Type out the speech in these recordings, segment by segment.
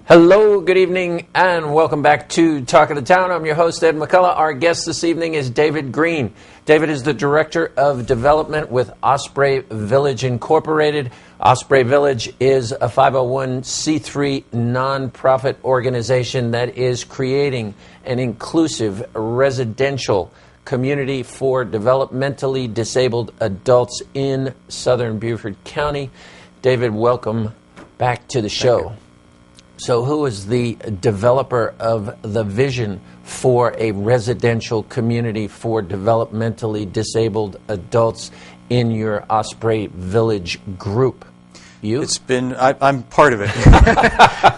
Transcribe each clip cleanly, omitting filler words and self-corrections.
Hello, good evening, and welcome back to Talk of the Town. I'm your host, Ed McCullough. Our guest this evening is David Green. David is the Director of Development with OSPREY Village Incorporated. OSPREY Village is a 501c3 nonprofit organization that is creating an inclusive residential community for developmentally disabled adults in southern Beaufort County. David, welcome back to the show. So who is the developer of the vision for a residential community for developmentally disabled adults in your OSPREY Village group? You? It's been, I'm part of it.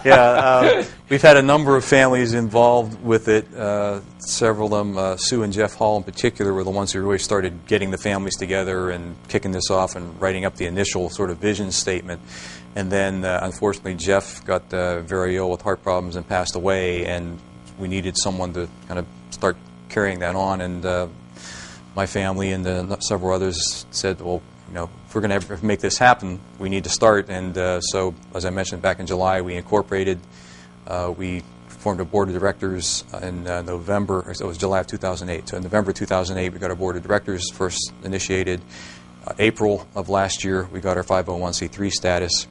Yeah, we've had a number of families involved with it. Several of them, Sue and Jeff Hall in particular, were the ones who really started getting the families together and kicking this off and writing up the initial sort of vision statement. And then, unfortunately, Jeff got very ill with heart problems and passed away, and we needed someone to kind of start carrying that on. And my family and several others said, well, you know, if we're going to make this happen, we need to start. And so, as I mentioned, back in July, we incorporated. We formed a board of directors in November, or so it was July of 2008. So in November 2008, we got our board of directors first initiated. April of last year, we got our 501c3 status.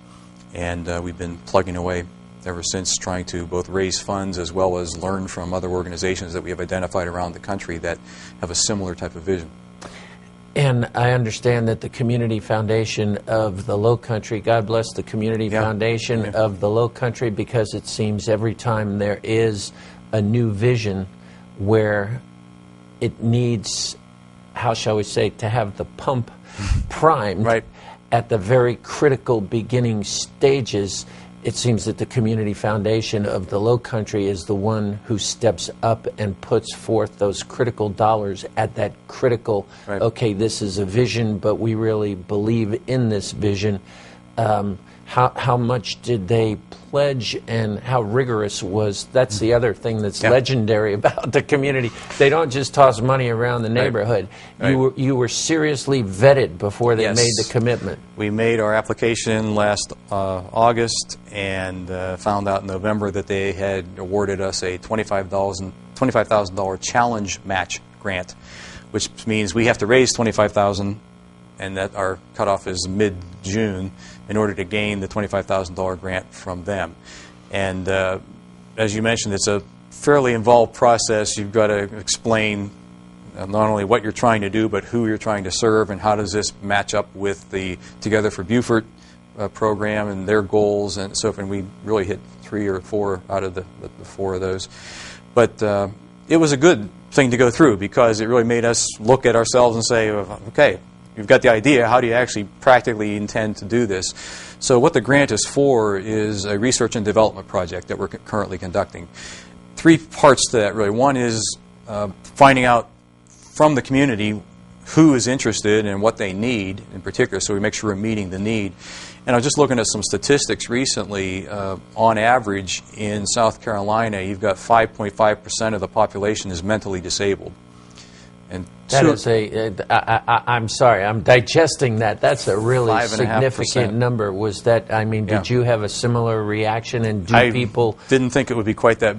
And we've been plugging away ever since, trying to both raise funds as well as learn from other organizations that we have identified around the country that have a similar type of vision. And I understand that the Community Foundation of the Low Country, God bless the Community Foundation of the Low Country, because it seems every time there is a new vision where it needs, how shall we say, to have the pump primed. Right. At the very critical beginning stages, it seems that the Community Foundation of the Low Country is the one who steps up and puts forth those critical dollars at that critical, okay, this is a vision, but we really believe in this vision. How much did they pledge, and how rigorous was, that's the other thing that's legendary about the community. They don't just toss money around the neighborhood. You were seriously vetted before they made the commitment. We made our application last August and found out in November that they had awarded us a $25,000 challenge match grant, which means we have to raise $25,000, and that our cutoff is mid-June, in order to gain the $25,000 grant from them. And as you mentioned, it's a fairly involved process. You've got to explain not only what you're trying to do, but who you're trying to serve, and how does this match up with the Together for Beaufort program and their goals and so forth. And we really hit 3 or 4 out of the 4 of those. But it was a good thing to go through, because it really made us look at ourselves and say, okay, you've got the idea, how do you actually practically intend to do this? So what the grant is for is a research and development project that we're currently conducting. 3 parts to that, really. One is finding out from the community who is interested and what they need in particular, so we make sure we're meeting the need. And I was just looking at some statistics recently. On average, in South Carolina, you've got 5.5% of the population is mentally disabled. And that is I'm sorry, I'm digesting that. That's a really significant number. Was that, I mean, did you have a similar reaction, and people... didn't think it would be quite that...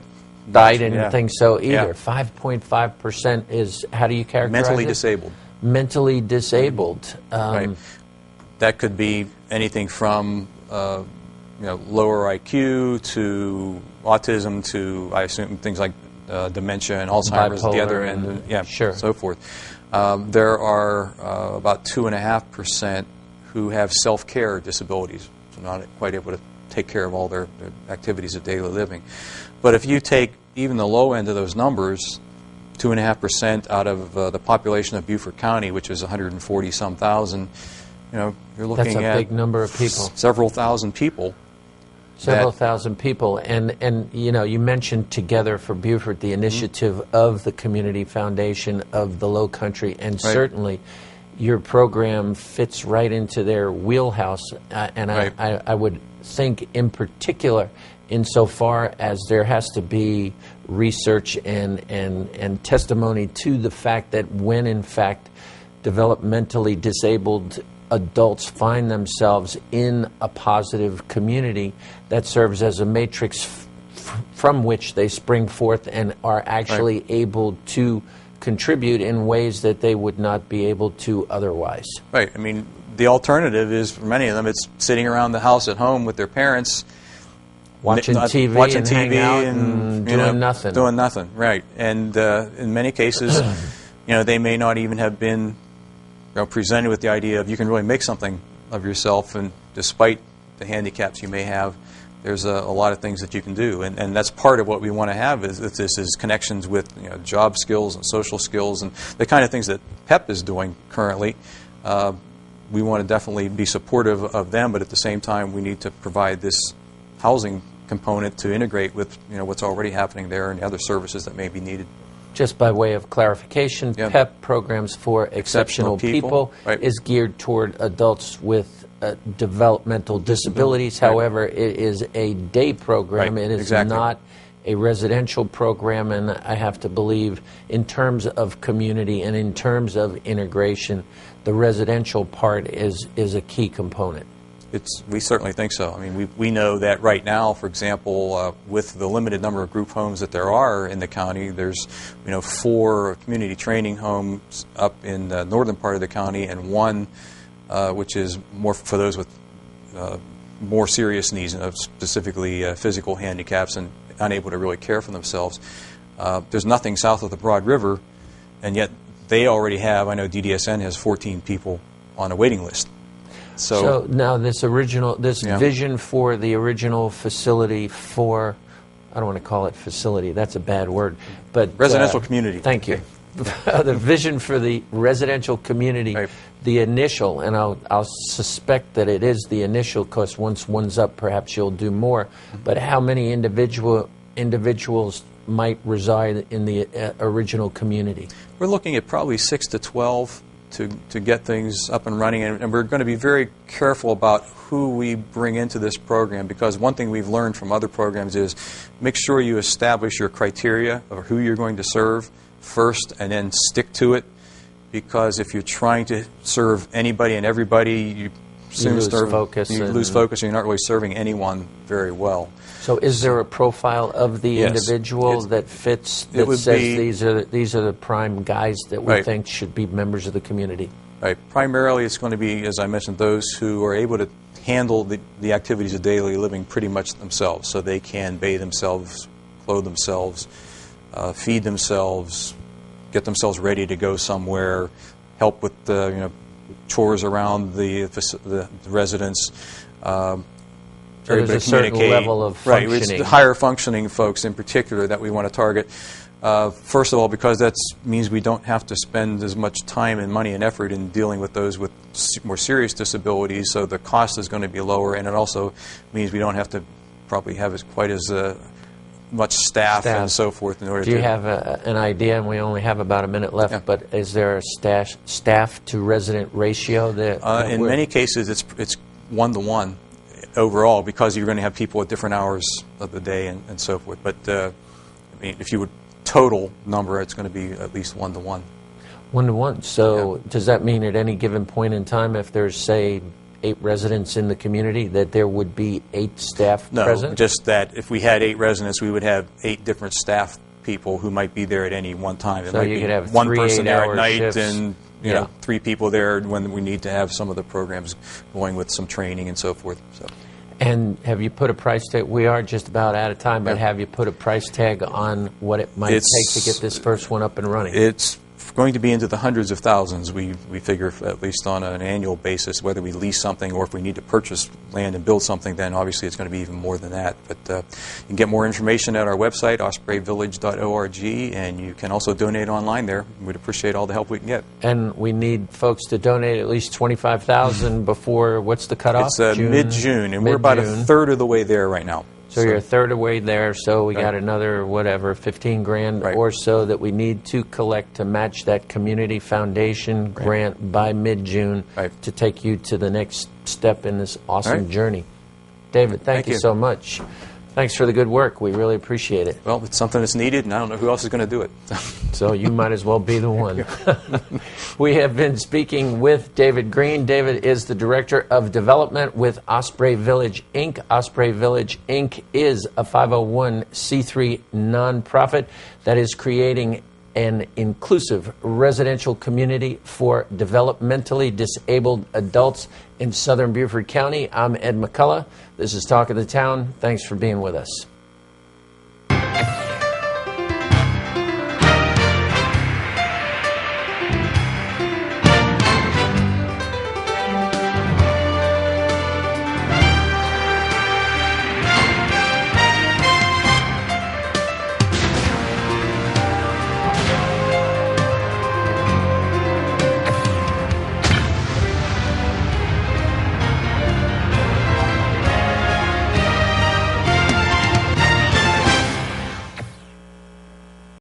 I didn't think so either. 5.5% is, how do you characterize mentally it? Disabled. Mentally disabled. Right. That could be anything from lower IQ to autism to, I assume, things like dementia and Alzheimer's at the other end, so forth. There are about 2.5% who have self-care disabilities, so not quite able to take care of all their activities of daily living. But if you take even the low end of those numbers, 2.5% out of the population of Beaufort County, which is 140-some thousand, you're looking at a big number of people. Several thousand people. Several thousand people, and you mentioned Together for Beaufort, the initiative of the Community Foundation of the Low Country, and certainly your program fits right into their wheelhouse. And I would think, in particular, insofar as there has to be research and testimony to the fact that when, in fact, developmentally disabled adults find themselves in a positive community, that serves as a matrix from which they spring forth and are actually able to contribute in ways that they would not be able to otherwise. Right. I mean, the alternative is, for many of them, it's sitting around the house at home with their parents, watching TV and hanging out and doing nothing. Doing nothing, right. And in many cases, they may not even have been presented with the idea of you can really make something of yourself, and despite the handicaps you may have, there's a lot of things that you can do. And that's part of what we want to have is connections with job skills and social skills and the kind of things that PEP is doing currently. We want to definitely be supportive of them, but at the same time, we need to provide this housing component to integrate with what's already happening there and the other services that may be needed. Just by way of clarification, PEP, Programs for Exceptional People, is geared toward adults with developmental disabilities. However, it is a day program. It is not a residential program, and I have to believe in terms of community and in terms of integration, the residential part is a key component. We certainly think so. I mean, we know that right now, for example, with the limited number of group homes that there are in the county, there's 4 community training homes up in the northern part of the county, and 1 which is more for those with more serious needs, specifically physical handicaps and unable to really care for themselves. There's nothing south of the Broad River, and yet they already have, I know DDSN has 14 people on a waiting list. So now this vision for the original facility for, I don't want to call it facility, that's a bad word, but residential community. Thank you. The vision for the residential community, the initial, and I'll suspect that it is the initial, because once one's up, perhaps you'll do more. But how many individuals might reside in the original community? We're looking at probably 6 to 12 to get things up and running, and we're going to be very careful about who we bring into this program, because one thing we've learned from other programs is make sure you establish your criteria of who you're going to serve first and then stick to it, because if you're trying to serve anybody and everybody, you lose focus and you're not really serving anyone very well. So is there a profile of the individual that fits, that says these are the prime guys that we think should be members of the community? Right. Primarily it's going to be, as I mentioned, those who are able to handle the activities of daily living pretty much themselves, so they can bathe themselves, clothe themselves, feed themselves, get themselves ready to go somewhere, help with the chores around the residence. So there's a certain level of functioning. Right, it's higher functioning folks in particular that we want to target. First of all, because that means we don't have to spend as much time and money and effort in dealing with those with more serious disabilities, so the cost is going to be lower, and it also means we don't have to probably have quite as much staff and so forth in order to... Do you have an idea, and we only have about a minute left, but is there a staff to resident ratio? In many cases, it's 1-to-1 overall, because you're going to have people at different hours of the day and so forth. But I mean, if you would total number, it's going to be at least 1-to-1. 1-to-1. So does that mean at any given point in time, if there's, say, 8 residents in the community, that there would be 8 staff present? No, just that if we had 8 residents, we would have 8 different staff people who might be there at any one time. It so might you be could have one person there at night shifts. And you know 3 people there when we need to have some of the programs going with some training and so forth. So. And have you put a price tag? We are just about out of time, but have you put a price tag on what it might take to get this first one up and running? It's going to be into the hundreds of thousands, we figure, at least on an annual basis. Whether we lease something or if we need to purchase land and build something, then obviously it's going to be even more than that. But you can get more information at our website, ospreyvillage.org, and you can also donate online there. We'd appreciate all the help we can get. And we need folks to donate at least $25,000 before, what's the cutoff? It's mid-June, and we're about a third of the way there right now. So you're a third of the way there, so we got another, whatever, 15 grand or so that we need to collect to match that community foundation grant by mid-June to take you to the next step in this awesome journey. David, thank you so much Thanks for the good work. We really appreciate it. Well, it's something that's needed, and I don't know who else is going to do it. So you might as well be the one. We have been speaking with David Green. David is the Director of Development with Osprey Village, Inc. Osprey Village, Inc. is a 501c3 nonprofit that is creating an inclusive residential community for developmentally disabled adults in southern Beaufort County. I'm Ed McCullough. This is Talk of the Town. Thanks for being with us.